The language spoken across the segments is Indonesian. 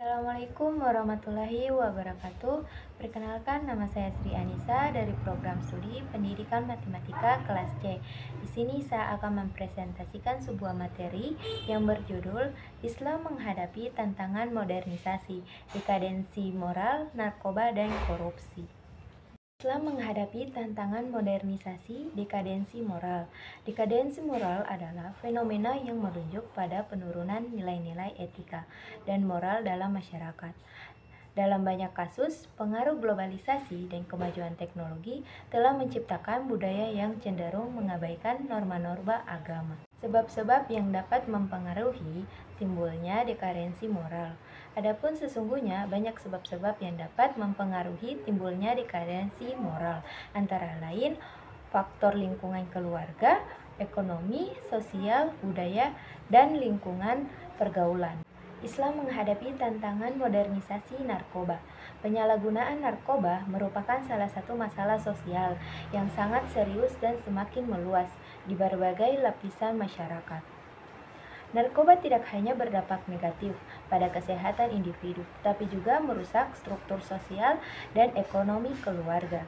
Assalamualaikum warahmatullahi wabarakatuh. Perkenalkan, nama saya Sri Anissa dari program studi Pendidikan Matematika kelas C. Di sini saya akan mempresentasikan sebuah materi yang berjudul Islam menghadapi tantangan modernisasi, dekadensi moral, narkoba, dan korupsi. Islam menghadapi tantangan modernisasi, dekadensi moral. Dekadensi moral adalah fenomena yang menunjuk pada penurunan nilai-nilai etika dan moral dalam masyarakat. Dalam banyak kasus, pengaruh globalisasi dan kemajuan teknologi telah menciptakan budaya yang cenderung mengabaikan norma-norma agama. Sebab-sebab yang dapat mempengaruhi timbulnya dekadensi moral. Adapun sesungguhnya banyak sebab-sebab yang dapat mempengaruhi timbulnya dekadensi moral, antara lain faktor lingkungan keluarga, ekonomi, sosial, budaya, dan lingkungan pergaulan. Islam menghadapi tantangan modernisasi narkoba. Penyalahgunaan narkoba merupakan salah satu masalah sosial yang sangat serius dan semakin meluas di berbagai lapisan masyarakat. Narkoba tidak hanya berdampak negatif pada kesehatan individu, tapi juga merusak struktur sosial dan ekonomi keluarga.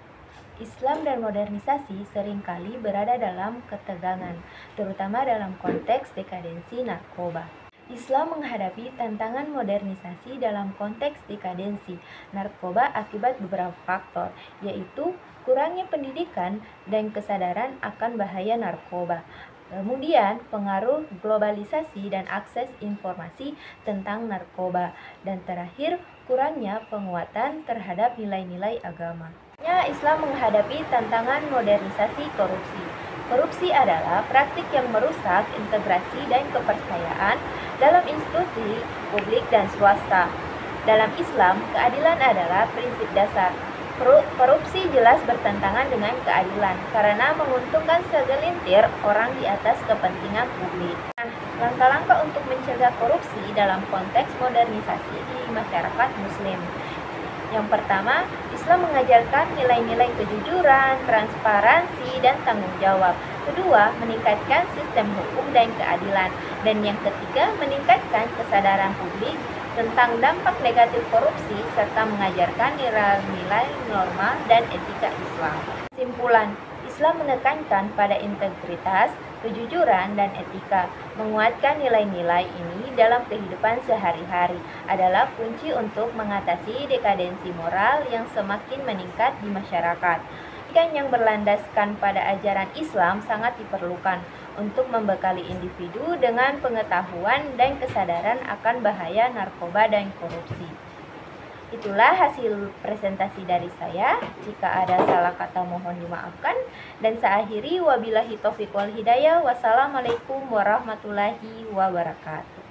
Islam dan modernisasi seringkali berada dalam ketegangan, terutama dalam konteks dekadensi narkoba. Islam menghadapi tantangan modernisasi dalam konteks dekadensi narkoba akibat beberapa faktor, yaitu kurangnya pendidikan dan kesadaran akan bahaya narkoba. Kemudian, pengaruh globalisasi dan akses informasi tentang narkoba. Dan terakhir, kurangnya penguatan terhadap nilai-nilai agama. Islam menghadapi tantangan modernisasi korupsi. Korupsi adalah praktik yang merusak integrasi dan kepercayaan dalam institusi publik dan swasta. Dalam Islam, keadilan adalah prinsip dasar. Korupsi jelas bertentangan dengan keadilan karena menguntungkan segelintir orang di atas kepentingan publik. Langkah-langkah untuk mencegah korupsi dalam konteks modernisasi di masyarakat Muslim. Yang pertama, Islam mengajarkan nilai-nilai kejujuran, transparansi, dan tanggung jawab. Kedua, meningkatkan sistem hukum dan keadilan. Dan yang ketiga, meningkatkan kesadaran publik tentang dampak negatif korupsi serta mengajarkan nilai-nilai norma dan etika Islam. Kesimpulan, Islam menekankan pada integritas, kejujuran, dan etika. Menguatkan nilai-nilai ini dalam kehidupan sehari-hari adalah kunci untuk mengatasi dekadensi moral yang semakin meningkat di masyarakat. Pendidikan yang berlandaskan pada ajaran Islam sangat diperlukan untuk membekali individu dengan pengetahuan dan kesadaran akan bahaya narkoba dan korupsi. Itulah hasil presentasi dari saya. Jika ada salah kata mohon dimaafkan. Dan saya akhiri, wabillahi taufiq wal hidayah. Wassalamualaikum warahmatullahi wabarakatuh.